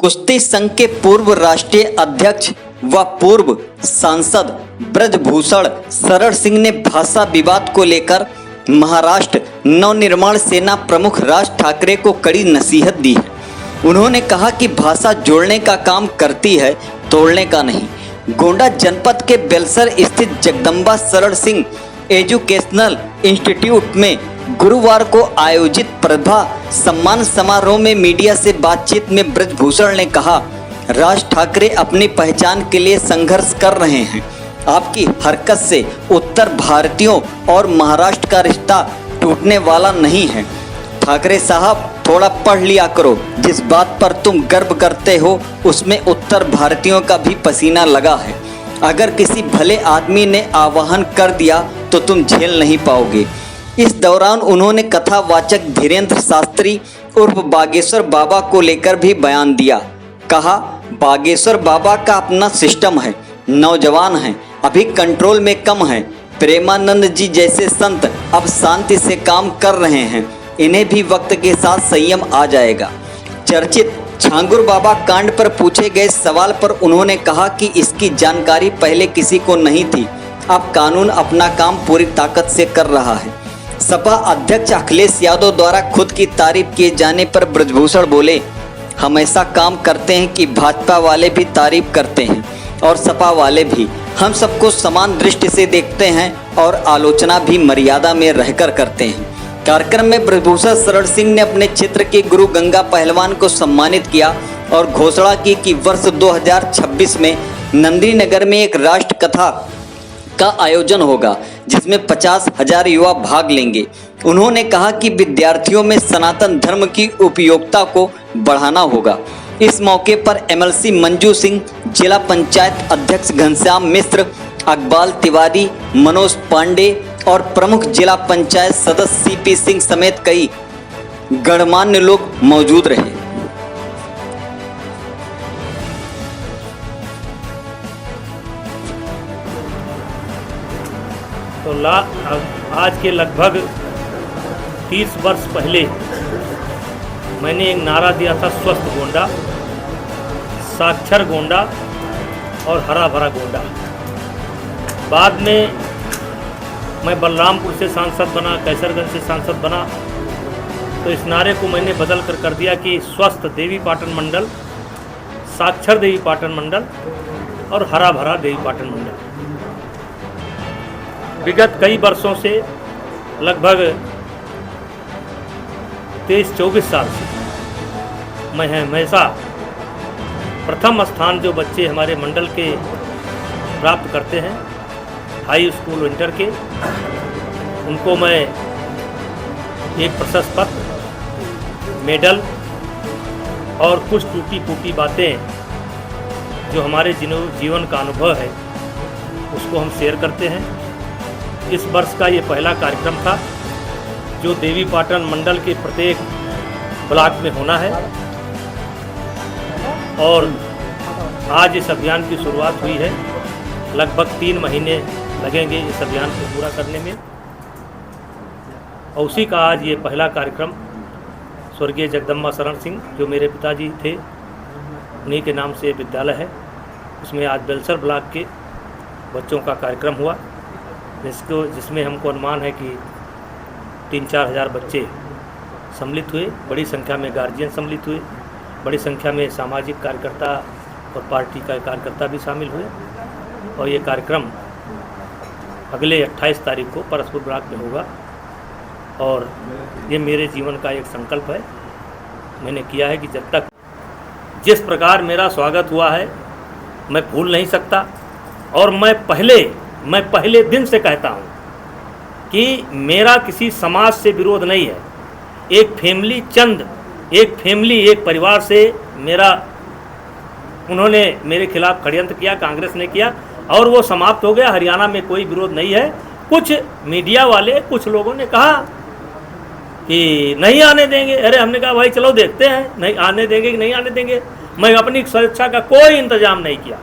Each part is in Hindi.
कुश्ती संघ के पूर्व राष्ट्रीय अध्यक्ष व पूर्व सांसद ब्रजभूषण शरण सिंह ने भाषा विवाद को लेकर महाराष्ट्र नवनिर्माण सेना प्रमुख राज ठाकरे को कड़ी नसीहत दी है। उन्होंने कहा कि भाषा जोड़ने का काम करती है, तोड़ने का नहीं। गोंडा जनपद के बेलसर स्थित जगदम्बा शरण सिंह एजुकेशनल इंस्टीट्यूट में गुरुवार को आयोजित प्रतिभा सम्मान समारोह में मीडिया से बातचीत में ब्रजभूषण ने कहा, राज ठाकरे अपनी पहचान के लिए संघर्ष कर रहे हैं। आपकी हरकत से उत्तर भारतीयों और महाराष्ट्र का रिश्ता टूटने वाला नहीं है। ठाकरे साहब, थोड़ा पढ़ लिया करो। जिस बात पर तुम गर्व करते हो उसमें उत्तर भारतीयों का भी पसीना लगा है। अगर किसी भले आदमी ने आह्वान कर दिया तो तुम झेल नहीं पाओगे। इस दौरान उन्होंने कथावाचक धीरेन्द्र शास्त्री उर्फ बागेश्वर बाबा को लेकर भी बयान दिया। कहा, बागेश्वर बाबा का अपना सिस्टम है, नौजवान हैं, अभी कंट्रोल में कम है। प्रेमानंद जी जैसे संत अब शांति से काम कर रहे हैं, इन्हें भी वक्त के साथ संयम आ जाएगा। चर्चित छांगुर बाबा कांड पर पूछे गए सवाल पर उन्होंने कहा कि इसकी जानकारी पहले किसी को नहीं थी, अब कानून अपना काम पूरी ताकत से कर रहा है। सपा अध्यक्ष अखिलेश यादव द्वारा खुद की तारीफ किए जाने पर ब्रजभूषण बोले, हम ऐसा काम करते हैं कि भाजपा वाले भी तारीफ करते हैं और सपा वाले भी। हम सबको समान दृष्टि से देखते हैं और आलोचना भी मर्यादा में रहकर करते हैं। कार्यक्रम में ब्रजभूषण शरण सिंह ने अपने क्षेत्र के गुरु गंगा पहलवान को सम्मानित किया और घोषणा की कि वर्ष 2026 में नंदी नगर में एक राष्ट्र कथा का आयोजन होगा जिसमें 50,000 युवा भाग लेंगे। उन्होंने कहा कि विद्यार्थियों में सनातन धर्म की उपयोगिता को बढ़ाना होगा। इस मौके पर एमएलसी मंजू सिंह, जिला पंचायत अध्यक्ष घनश्याम मिश्र, अकबाल तिवारी, मनोज पांडे और प्रमुख जिला पंचायत सदस्य सीपी सिंह समेत कई गणमान्य लोग मौजूद रहे। तो आज के लगभग 30 वर्ष पहले मैंने एक नारा दिया था, स्वस्थ गोंडा, साक्षर गोंडा और हरा भरा गोंडा। बाद में मैं बलरामपुर से सांसद बना, कैसरगंज से सांसद बना, तो इस नारे को मैंने बदल कर दिया कि स्वस्थ देवी पाटन मंडल, साक्षर देवी पाटन मंडल और हरा भरा देवी पाटन मंडल। विगत कई वर्षों से, लगभग 23-24 साल से मैं हमेशा प्रथम स्थान जो बच्चे हमारे मंडल के प्राप्त करते हैं हाई स्कूल इंटर के, उनको मैं एक प्रशस्ति पत्र, मेडल और कुछ टूटी फूटी बातें जो हमारे जीवन का अनुभव है उसको हम शेयर करते हैं। इस वर्ष का ये पहला कार्यक्रम था जो देवी पाटन मंडल के प्रत्येक ब्लॉक में होना है और आज इस अभियान की शुरुआत हुई है। लगभग 3 महीने लगेंगे इस अभियान को पूरा करने में और उसी का आज ये पहला कार्यक्रम स्वर्गीय जगदम्बा शरण सिंह जो मेरे पिताजी थे, उन्हीं के नाम से विद्यालय है, उसमें आज बेलसर ब्लॉक के बच्चों का कार्यक्रम हुआ जिसमें हमको अनुमान है कि 3-4 हज़ार बच्चे सम्मिलित हुए। बड़ी संख्या में गार्जियन सम्मिलित हुए, बड़ी संख्या में सामाजिक कार्यकर्ता और पार्टी का कार्यकर्ता भी शामिल हुए और ये कार्यक्रम अगले 28 तारीख को परसपुर ब्लॉक में होगा और ये मेरे जीवन का एक संकल्प है। मैंने किया है कि जब तक जिस प्रकार मेरा स्वागत हुआ है मैं भूल नहीं सकता और मैं पहले दिन से कहता हूँ कि मेरा किसी समाज से विरोध नहीं है। एक फैमिली एक परिवार से उन्होंने मेरे खिलाफ षड्यंत्र किया, कांग्रेस ने किया और वो समाप्त हो गया। हरियाणा में कोई विरोध नहीं है। कुछ मीडिया वाले, कुछ लोगों ने कहा कि नहीं आने देंगे। अरे हमने कहा भाई चलो देखते हैं, नहीं आने देंगे कि नहीं आने देंगे। मैं अपनी सुरक्षा का कोई इंतजाम नहीं किया।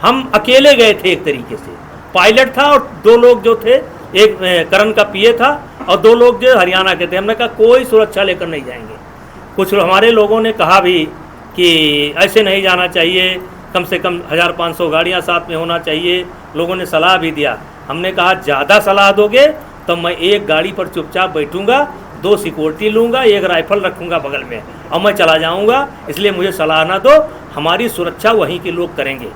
हम अकेले गए थे, एक तरीके से पायलट था और 2 लोग जो थे, एक करण का पीए था और 2 लोग जो हरियाणा के थे। हमने कहा कोई सुरक्षा लेकर नहीं जाएंगे। कुछ हमारे लोगों ने कहा भी कि ऐसे नहीं जाना चाहिए, कम से कम 1500 गाड़ियाँ साथ में होना चाहिए। लोगों ने सलाह भी दिया। हमने कहा ज़्यादा सलाह दोगे तो मैं एक गाड़ी पर चुपचाप बैठूंगा, 2 सिक्योरिटी लूँगा, 1 राइफल रखूँगा बगल में और मैं चला जाऊँगा। इसलिए मुझे सलाह ना दो, हमारी सुरक्षा वहीं के लोग करेंगे।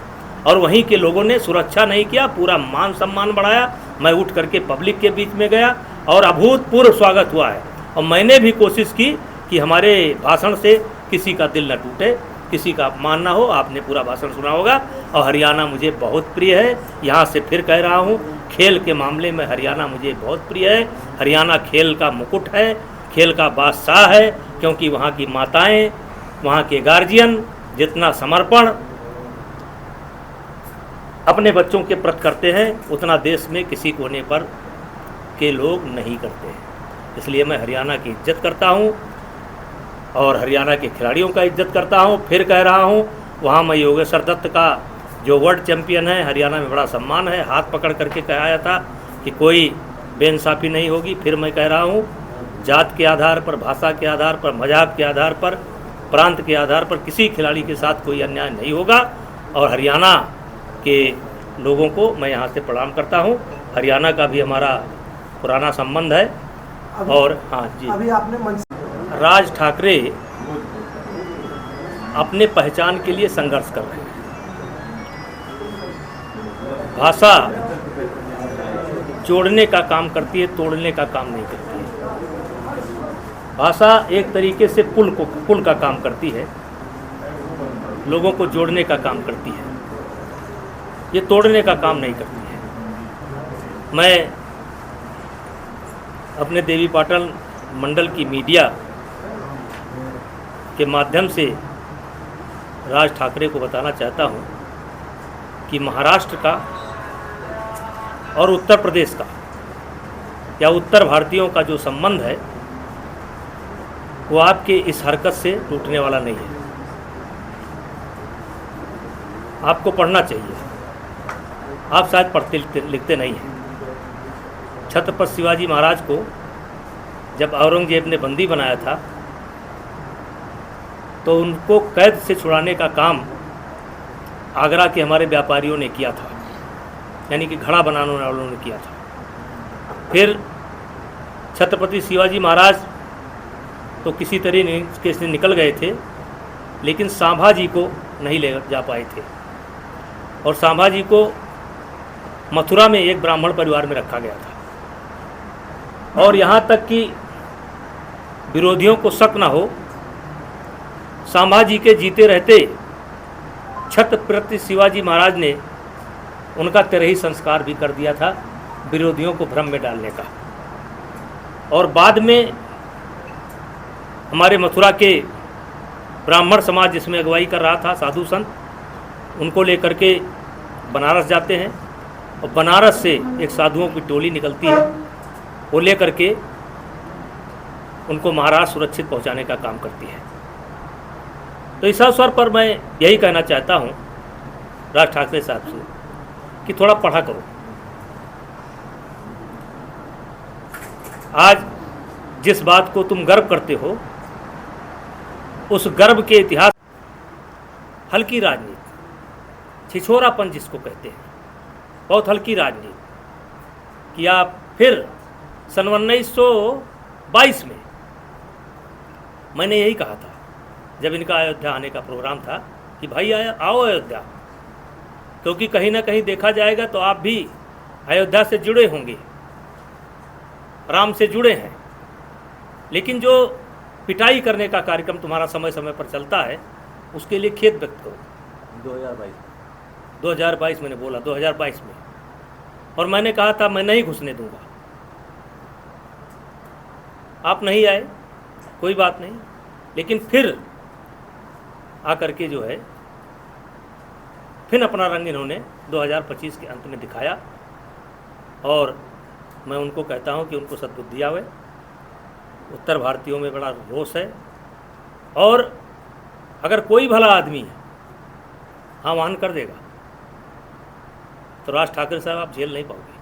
और वहीं के लोगों ने सुरक्षा नहीं किया, पूरा मान सम्मान बढ़ाया। मैं उठ करके पब्लिक के बीच में गया और अभूतपूर्व स्वागत हुआ है। और मैंने भी कोशिश की कि हमारे भाषण से किसी का दिल न टूटे, किसी का अपमान ना हो। आपने पूरा भाषण सुना होगा। और हरियाणा मुझे बहुत प्रिय है। यहाँ से फिर कह रहा हूँ, खेल के मामले में हरियाणा मुझे बहुत प्रिय है। हरियाणा खेल का मुकुट है, खेल का बादशाह है, क्योंकि वहाँ की माताएं, वहाँ के गार्जियन जितना समर्पण अपने बच्चों के प्रति करते हैं, उतना देश में किसी कोने पर के लोग नहीं करते हैं। इसलिए मैं हरियाणा की इज्जत करता हूँ और हरियाणा के खिलाड़ियों का इज्जत करता हूँ। फिर कह रहा हूँ, वहाँ मैं योगेश्वर दत्त का जो वर्ल्ड चैंपियन है, हरियाणा में बड़ा सम्मान है। हाथ पकड़ करके कहा था कि कोई बेइंसाफ़ी नहीं होगी। फिर मैं कह रहा हूँ, जात के आधार पर, भाषा के आधार पर, मज़हब के आधार पर, प्रांत के आधार पर किसी खिलाड़ी के साथ कोई अन्याय नहीं होगा। और हरियाणा के लोगों को मैं यहाँ से प्रणाम करता हूँ। हरियाणा का भी हमारा पुराना संबंध है। और हाँ जी, अभी आपने राज ठाकरे अपने पहचान के लिए संघर्ष कर रहे हैं। भाषा जोड़ने का काम करती है, तोड़ने का काम नहीं करती है। भाषा एक तरीके से पुल का काम करती है, लोगों को जोड़ने का काम करती है, ये तोड़ने का काम नहीं करती है। मैं अपने देवी पाटन मंडल की मीडिया के माध्यम से राज ठाकरे को बताना चाहता हूँ कि महाराष्ट्र का और उत्तर प्रदेश का या उत्तर भारतीयों का जो संबंध है, वो आपके इस हरकत से टूटने वाला नहीं है। आपको पढ़ना चाहिए, आप शायद पढ़ते लिखते नहीं हैं। छत्रपति शिवाजी महाराज को जब औरंगजेब ने बंदी बनाया था, तो उनको कैद से छुड़ाने का काम आगरा के हमारे व्यापारियों ने किया था, यानी कि घड़ा बनाने वालों ने किया था। फिर छत्रपति शिवाजी महाराज तो किसी तरीके से निकल गए थे, लेकिन संभाजी को नहीं ले जा पाए थे। और संभाजी को मथुरा में एक ब्राह्मण परिवार में रखा गया था। और यहाँ तक कि विरोधियों को शक न हो, संभाजी के जीते रहते छत्रपति शिवाजी महाराज ने उनका तिरही संस्कार भी कर दिया था, विरोधियों को भ्रम में डालने का। और बाद में हमारे मथुरा के ब्राह्मण समाज, जिसमें अगुवाई कर रहा था साधु संत, उनको लेकर के बनारस जाते हैं। और बनारस से एक साधुओं की टोली निकलती है, वो लेकर के उनको महाराष्ट्र सुरक्षित पहुंचाने का काम करती है। तो इस अवसर पर मैं यही कहना चाहता हूं राज ठाकरे साहब से कि थोड़ा पढ़ा करो। आज जिस बात को तुम गर्व करते हो, उस गर्व के इतिहास, हल्की राजनीति, छिछोरापन जिसको कहते हैं, बहुत हल्की राजनीति कि आप फिर सन 1922 में मैंने यही कहा था जब इनका अयोध्या आने का प्रोग्राम था कि भाई आओ अयोध्या, क्योंकि कहीं ना कहीं देखा जाएगा तो आप भी अयोध्या से जुड़े होंगे, राम से जुड़े हैं। लेकिन जो पिटाई करने का कार्यक्रम तुम्हारा समय समय पर चलता है, उसके लिए खेद व्यक्त करो। 2022 मैंने बोला, 2022 में। और मैंने कहा था मैं नहीं घुसने दूंगा। आप नहीं आए, कोई बात नहीं, लेकिन फिर आकर के जो है फिर अपना रंग इन्होंने 2025 के अंत में दिखाया। और मैं उनको कहता हूं कि उनको सद्बुद्धि आवे। उत्तर भारतीयों में बड़ा रोष है, और अगर कोई भला आदमी आह्वान कर देगा तो राज ठाकरे साहब आप झेल नहीं पाओगे।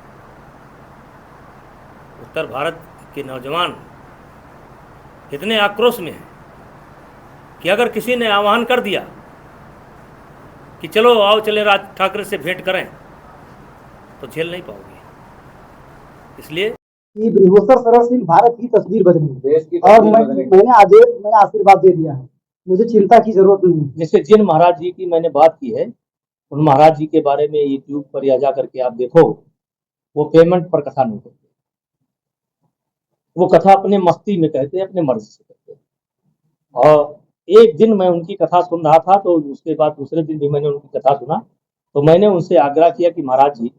उत्तर भारत के नौजवान इतने आक्रोश में हैं कि अगर किसी ने आह्वान कर दिया कि चलो आओ चले राज ठाकरे से भेंट करें, तो झेल नहीं पाओगे। इसलिए कि ब्रह्मोत्तर सरल सिंह भारत की तस्वीर बदली देश की और तस्वीर बदलेगी। मैंने आशीर्वाद दे दिया है, मुझे चिंता की जरूरत नहीं है। जैसे जिन महाराज जी की मैंने बात की है, उन महाराज जी के बारे में यूट्यूब पर या जा करके आप देखो, वो पेमेंट पर कथा नहीं करते, वो कथा अपने मस्ती में कहते हैं, अपने मर्जी से कहते हैं। और एक दिन मैं उनकी कथा सुन रहा था, तो उसके बाद दूसरे दिन भी मैंने उनकी कथा सुना, तो मैंने उनसे आग्रह किया कि महाराज जी,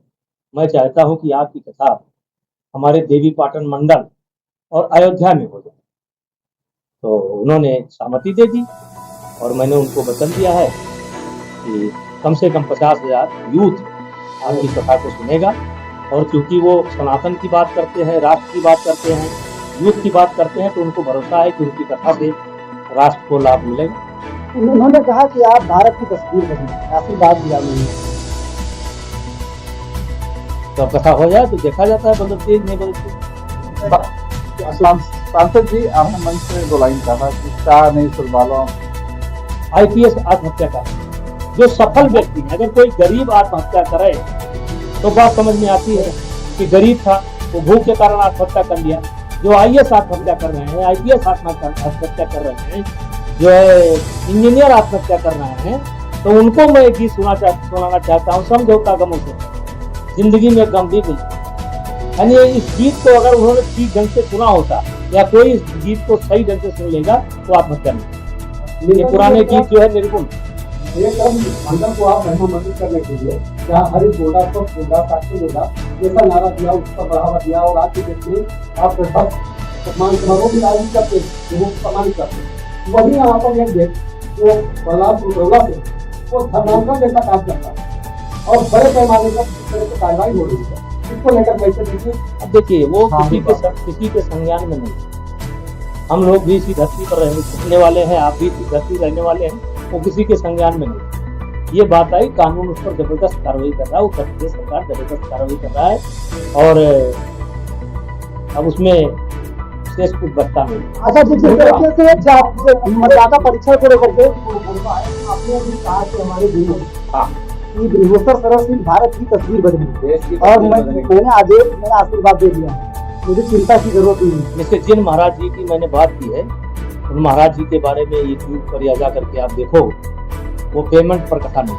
मैं चाहता हूं कि आपकी कथा हमारे देवी पाटन मंडल और अयोध्या में हो जाए। तो उन्होंने सहमति दे दी और मैंने उनको वचन दिया है कि कम से कम 50,000 यूथ आपकी कथा को सुनेगा। और क्योंकि वो सनातन की बात करते हैं, राष्ट्र की बात करते हैं, यूथ की बात करते हैं, तो उनको भरोसा है कि उनकी कथा से राष्ट्र को लाभ मिलेगा। उन्होंने कहा कि आप भारत की तस्वीर बदली, आशीर्वाद दिया मुझे। तो कथा हो जाए तो देखा जाता है बदलती नहीं बदलती। सांसद जी, आपने मंच में 2 लाइन कहा कि शाह नहीं सुरबालों आईपीएस आत्महत्या का जो सफल व्यक्ति है, अगर कोई गरीब आत्महत्या करे तो बात समझ में आती है कि गरीब था, वो भूख के कारण आत्महत्या कर लिया। जो आईएएस आत्महत्या कर रहे हैं, आईपीएस आत्महत्या कर रहे हैं, जो है इंजीनियर आत्महत्या कर रहे हैं, तो उनको मैं एक गीत सुनाना चाहता हूँ, समझौता गमों से जिंदगी में गम भी मिली। यानी इस गीत को अगर उन्होंने ठीक ढंग से सुना होता, या कोई इस गीत को सही ढंग से सुन लेगा, तो आत्महत्या नहीं। ये पुराने गीत जो है निर्गुण। मंडल को आप महिमामंडित करने के लिए जहाँ हरित बोला, सब बोला, साक्षी बोला, जैसा नारा दिया उसका बढ़ावा दिया, और आज के डेट में आप सम्मान समारोह की राजनीति करते हैं, वो सम्मानित करते हैं। वही यहाँ पर एक देश जो बदलाव से वो धर्मांकन जैसा काम करता है और बड़े पैमाने पर इस तरह से कार्रवाई हो रही है, इसको लेकर कैसे देखिए। अब देखिए, वो किसी के संज्ञान में नहीं। हम लोग भी इसी धरती पर रहने वाले हैं, आप भी इसी धरती रहने वाले हैं, वो किसी के संज्ञान में नहीं। ये बात आई, कानून उस पर जबरदस्त कार्रवाई कर रहा है, उत्तर प्रदेश सरकार जबरदस्त कार्रवाई कर रहा है, और अब उसमें शेष कुछ बचता नहीं। अच्छा, जिस तरीके से मतदाता परीक्षा को लेकर के आपने अभी कहा कि हमारे कि ब्रह्मोत्तर सरल सिंह भारत की तस्वीर बदली देश की और तस्वीर बदलेगी। मैंने आशीर्वाद दे दिया है, मुझे चिंता की जरूरत नहीं है। जैसे जिन महाराज जी की मैंने बात की है, उन महाराज जी के बारे में यूट्यूब पर या जा करके आप देखो, वो पेमेंट पर कथा नहीं,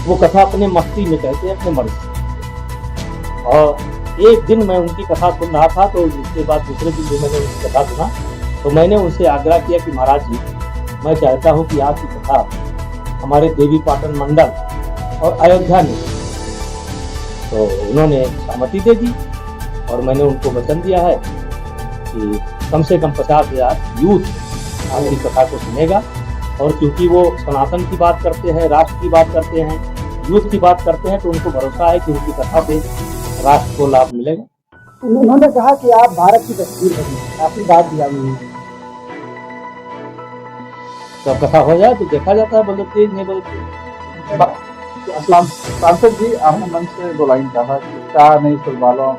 वो कथा अपने मस्ती में कहते हैं, अपने मर्जी से। और एक दिन मैं उनकी कथा सुन रहा था, तो उसके बाद दूसरे दिन भी मैंने उनकी कथा सुना, तो मैंने उनसे आग्रह किया कि महाराज जी, मैं चाहता हूँ कि आपकी कथा हमारे देवी पाटन मंडल और अयोध्या में। तो उन्होंने सहमति दे दी और मैंने उनको वचन दिया है कि कम से कम 50,000 यूथ आपकी कथा को सुनेगा। और क्योंकि वो सनातन की बात करते हैं, राष्ट्र की बात करते हैं, यूथ की बात करते हैं, तो उनको भरोसा है कि उनकी कथा से राष्ट्र को लाभ मिलेगा। उन्होंने कहा कि आप भारत की तस्वीर बदली, आशीर्वाद दिया मुझे। तो कथा हो जाए तो देखा जाता है बदलती नहीं बदलती। सांसद जी, आपने मंच में 2 लाइन कहा कि शाह नहीं सुरबालों